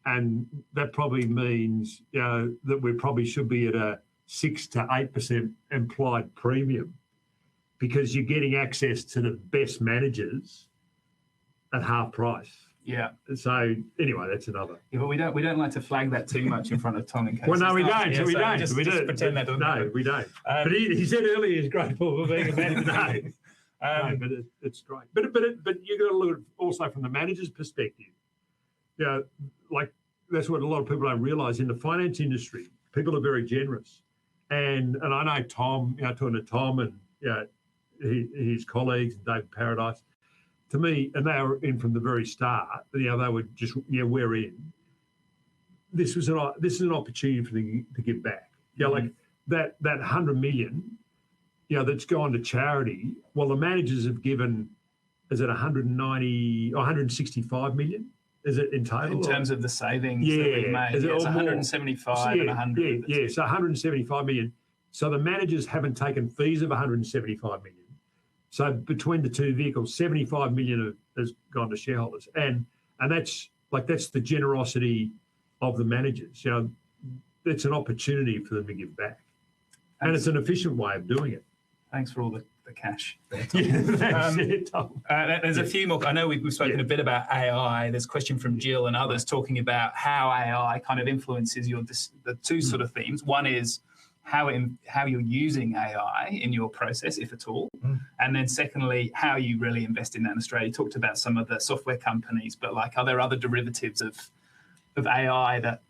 B: and that probably means that we probably should be at a 6 to 8% implied premium, because you're getting access to the best managers at half price.
A: Yeah.
B: So anyway, that's another.
A: Yeah, but we don't like to flag that too much in front of Tom in case.
B: Well, no, we don't.
A: Yeah,
B: we don't.
A: Just pretend that doesn't.
B: No, we don't. But he said earlier he's grateful for being a manager. No, but it's great. But you got to look at it also from the manager's perspective. Like that's what a lot of people don't realise in the finance industry. People are very generous, and I know Tom. Talking to Tom and his colleagues and David Paradice. To me, and they were in from the very start. They were just we're in. This is an opportunity for them to give back. Like that 100 million, that's gone to charity. Well, the managers have given, is it 190 or 165 million? Is it in total?
A: In terms of the savings that we've made, it's 175 and 100.
B: Yeah, so 175 million. So the managers haven't taken fees of 175 million. So between the two vehicles, 75 million has gone to shareholders, and that's the generosity of the managers. It's an opportunity for them to give back, and it's an efficient way of doing it.
A: Thanks for all the cash.
B: There's
A: a few more. I know we've spoken a bit about AI. There's a question from Jill and others talking about how AI kind of influences the two sort of themes. One is how you're using AI in your process, if at all. And then secondly, how you really invest in that in Australia. You talked about some of the software companies, but are there other derivatives of AI that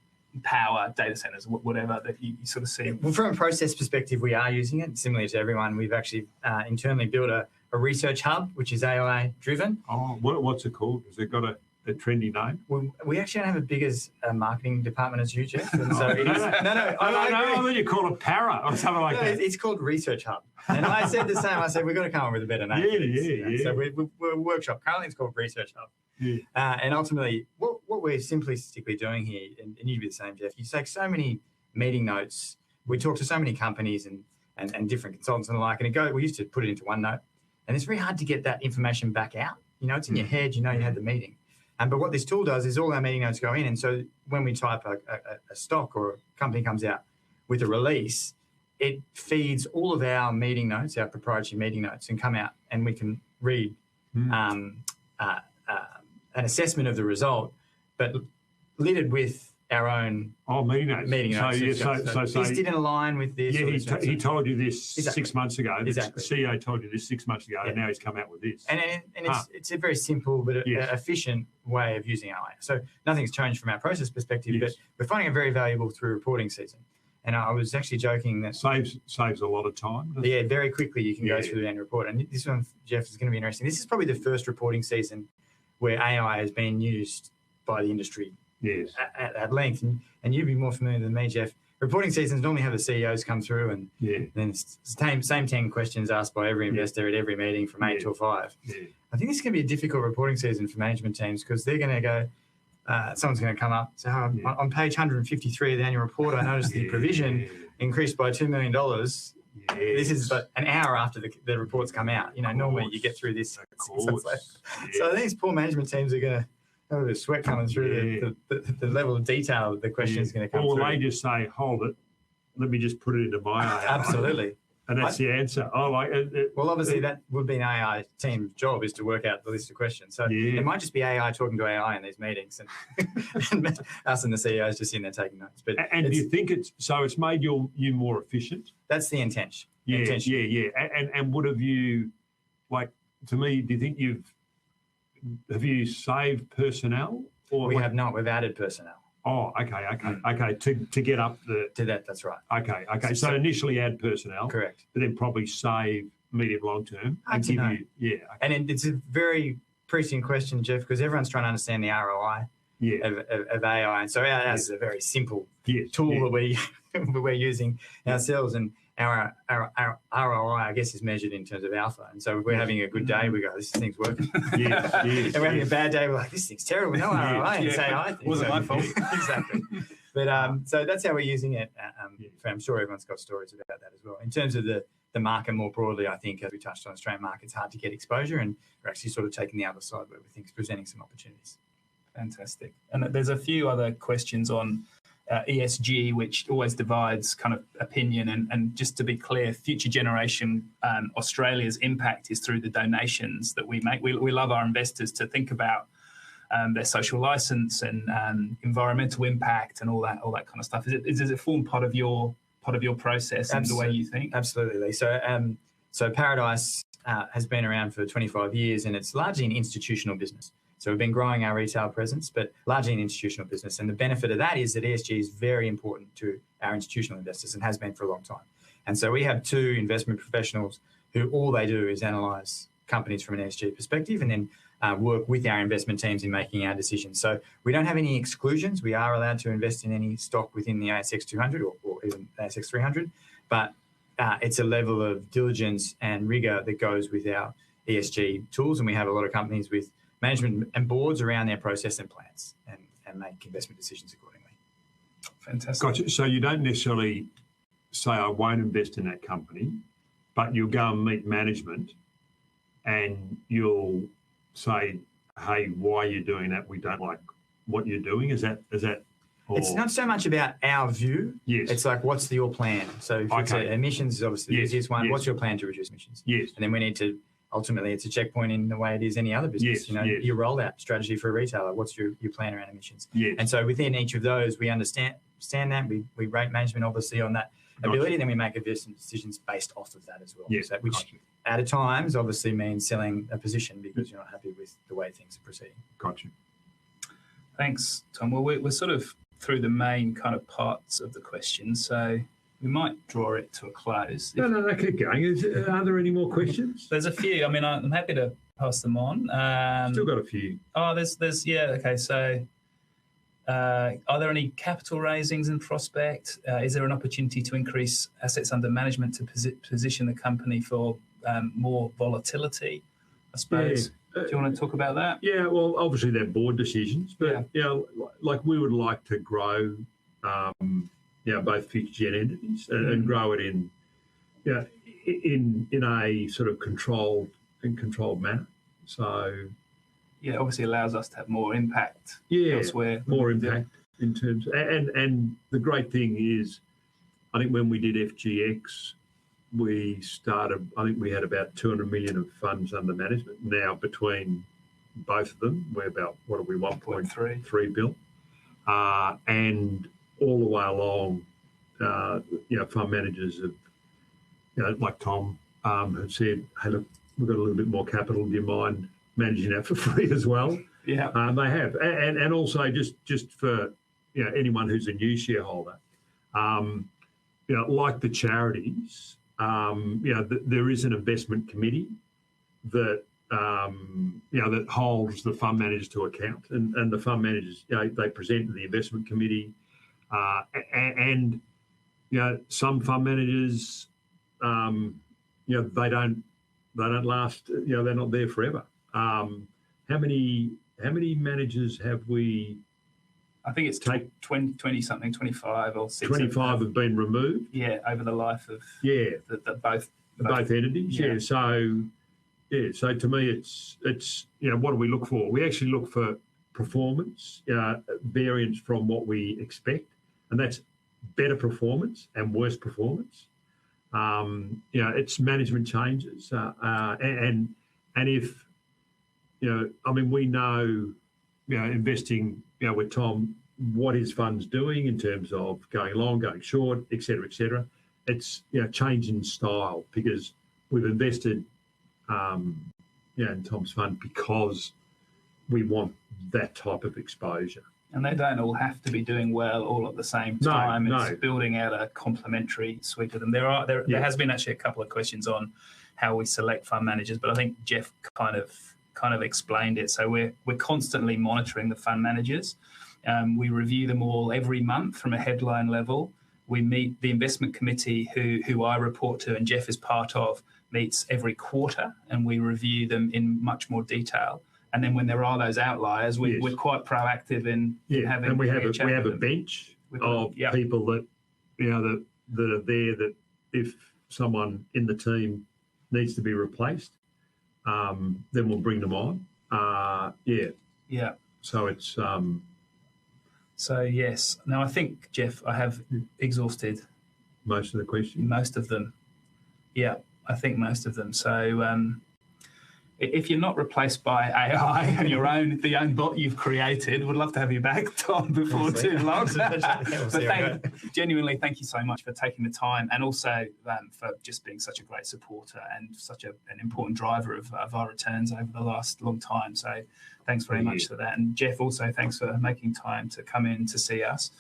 A: power, data centers, whatever that you sort of see?
C: Well, from a process perspective, we are using it. Similarly to everyone, we've actually internally built a research hub, which is AI driven.
B: Oh, what's it called? Has it got a trendy name?
C: We actually don't have a big as marketing department as you, Geoff. And so it is,
B: I thought you called it Para or something like that.
C: It's called Research Hub. And I said the same. I said, we've got to come up with a better name.
B: Yeah.
C: So we're a workshop. Currently, it's called Research Hub.
B: Yeah.
C: And ultimately, what we're simplistically doing here, and you'd be the same, Geoff, you take so many meeting notes. We talk to so many companies and different consultants and the like, and we used to put it into OneNote. And it's very hard to get that information back out. It's in your head, you had the meeting. But what this tool does is all our meeting notes go in. And so when we type a stock or a company comes out with a release, it feeds all of our meeting notes, our proprietary meeting notes, and come out and we can read an assessment of the result, but lidded with our own
B: meeting notes.
C: So this didn't align with this.
B: Yeah, he told you this 6 months ago.
C: Exactly.
B: The CEO told you this 6 months ago, and now he's come out with this.
C: And it's a very simple but efficient way of using AI. So nothing's changed from our process perspective, but we're finding it very valuable through reporting season. And I was actually joking that
B: saves a lot of time.
C: Yeah, very quickly you can go through the annual report. And this one, Geoff, is going to be interesting. This is probably the first reporting season where AI has been used by the industry at length. And you'd be more familiar than me, Geoff. Reporting seasons normally have the CEOs come through and then it's the same 10 questions asked by every investor at every meeting from 8 till 5.
B: Yeah.
C: I think this is going to be a difficult reporting season for management teams because they're going to go, someone's going to come up. So on page 153 of the annual report, I noticed the provision increased by $2 million. Yes. This is an hour after the reports come out. Normally you get through this. So I think these poor management teams are going to have a bit of sweat coming through the level of detail the question is going to come through.
B: Or they just say, hold it, let me just put it into my AI.
C: Absolutely.
B: And that's the answer. Well,
C: obviously, that would be an AI team's job is to work out the list of questions. So it might just be AI talking to AI in these meetings and us and the CEOs just sitting there taking notes. But
B: do you think it's made you more efficient?
C: That's the intention.
B: Yeah. And what have you, to me, do you think have you saved personnel? Or
C: we have not. We've added personnel.
B: Oh, okay. To get up
C: to that, that's right.
B: Okay. So initially add personnel,
C: correct,
B: but then probably save medium long term and give you,
C: And it's a very prescient question, Geoff, because everyone's trying to understand the ROI of AI, and so ours is a very simple tool that we're using ourselves, and our ROI, I guess, is measured in terms of alpha. And so if we're having a good day, we go, this thing's working. And we're having a bad day, we're like, this thing's terrible. No ROI. And say, I think
A: wasn't my fault.
C: Exactly. But so that's how we're using it. I'm sure everyone's got stories about that as well. In terms of the market more broadly, I think, as we touched on, Australian market, it's hard to get exposure, and we're actually sort of taking the other side where we think it's presenting some opportunities.
A: Fantastic. And there's a few other questions on ESG, which always divides kind of opinion. And just to be clear, Future Generation Australia's impact is through the donations that we make. We love our investors to think about their social license and environmental impact and all that kind of stuff. Does it form part of your process and the way you think?
C: Absolutely. So Paradice has been around for 25 years, and it's largely an institutional business. So we've been growing our retail presence, but largely an institutional business. And the benefit of that is that ESG is very important to our institutional investors and has been for a long time. And so we have 2 investment professionals who all they do is analyse companies from an ESG perspective and then work with our investment teams in making our decisions. So we don't have any exclusions. We are allowed to invest in any stock within the ASX 200 or even ASX 300, but it's a level of diligence and rigour that goes with our ESG tools. And we have a lot of companies with management and boards around their process and plans and make investment decisions accordingly.
A: Fantastic.
B: Gotcha. So you don't necessarily say, I won't invest in that company, but you'll go and meet management and you'll say, hey, why are you doing that? We don't like what you're doing. Is that? Or... It's
C: not so much about our view.
B: Yes.
C: It's like, what's your plan? So emissions is obviously the easiest one. Yes. What's your plan to reduce emissions?
B: Yes.
C: And then we need to, ultimately, it's a checkpoint in the way it is any other business.
B: Yes.
C: Your rollout strategy for a retailer. What's your plan around emissions?
B: Yes.
C: And so within each of those, we understand that. We rate management obviously on that ability. Then we make investment decisions based off of that as well.
B: Yes.
C: So, which at times obviously means selling a position because you're not happy with the way things are proceeding.
B: Gotcha.
A: Thanks, Tom. Well, we're sort of through the main kind of parts of the question, so we might draw it to a close.
B: No, keep going. Are there any more questions?
A: There's a few. I mean, I'm happy to pass them on.
B: Still got a few.
A: Oh, there's yeah. Okay, so are there any capital raisings in prospect? Is there an opportunity to increase assets under management to position the company for more volatility, I suppose?
B: Yeah.
A: Do you want to talk about that?
B: Yeah, well, obviously they're board decisions, but like we would like to grow, both future gen entities and grow it in a sort of controlled manner. So
A: yeah, obviously allows us to have more impact elsewhere.
B: More impact in terms and the great thing is, I think when we did FGX, we started, I think we had about 200 million of funds under management. Now between both of them, we're about, 1.3 billion. And all the way along, fund managers have, like Tom, have said, hey, look, we've got a little bit more capital. Do you mind managing that for free as well?
A: Yeah.
B: They have. And also just for, anyone who's a new shareholder, like the charities, there is an investment committee that that holds the fund managers to account, and the fund managers they present to the investment committee, and some fund managers they don't last, they're not there forever. How many managers have we?
A: I think it's 20 something, 25 or 6.
B: 25 have been removed.
A: Yeah, over the life of both
B: entities. Yeah. So to me, it's what do we look for? We actually look for performance variance from what we expect, and that's better performance and worse performance. It's management changes, and if we know, investing, with Tom, what his fund's doing in terms of going long, going short, et cetera, et cetera. It's change in style because we've invested in Tom's fund because we want that type of exposure.
A: And they don't all have to be doing well all at the same time.
B: No.
A: It's building out a complementary suite of them. There has been actually a couple of questions on how we select fund managers, but I think Geoff kind of explained it. So we're constantly monitoring the fund managers. We review them all every month from a headline level. We meet the investment committee, who I report to and Geoff is part of, meets every quarter, and we review them in much more detail. And then when there are those outliers, we're quite proactive in having.
B: And we have a bench of people that that are there, that if someone in the team needs to be replaced, then we'll bring them on. So it's
A: So yes. Now I think, Geoff, I have exhausted
B: most of the questions.
A: Most of them. Yeah, I think most of them. So if you're not replaced by AI and the own bot you've created, would love to have you back, Tom, before too long. Genuinely, thank you so much for taking the time, and also for just being such a great supporter and such an important driver of our returns over the last long time. So thanks very much for that. And Geoff, also thanks for making time to come in to see us.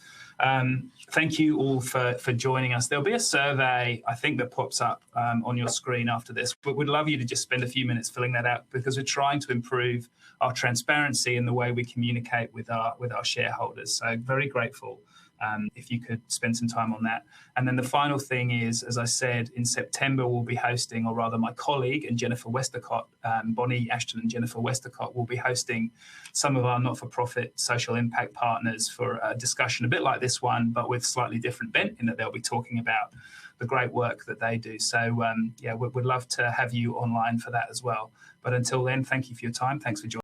A: Thank you all for joining us. There'll be a survey, I think, that pops up on your screen after this, but we'd love you to just spend a few minutes filling that out, because we're trying to improve our transparency in the way we communicate with our shareholders. So very grateful if you could spend some time on that. And then the final thing is, as I said, in September we'll be hosting, or rather my colleague and Jennifer Westacott, Bonnie Ashton and Jennifer Westacott, will be hosting some of our not-for-profit social impact partners for a discussion a bit like this one, but with slightly different bent, in that they'll be talking about the great work that they do. So we'd love to have you online for that as well. But until then, thank you for your time. Thanks for joining.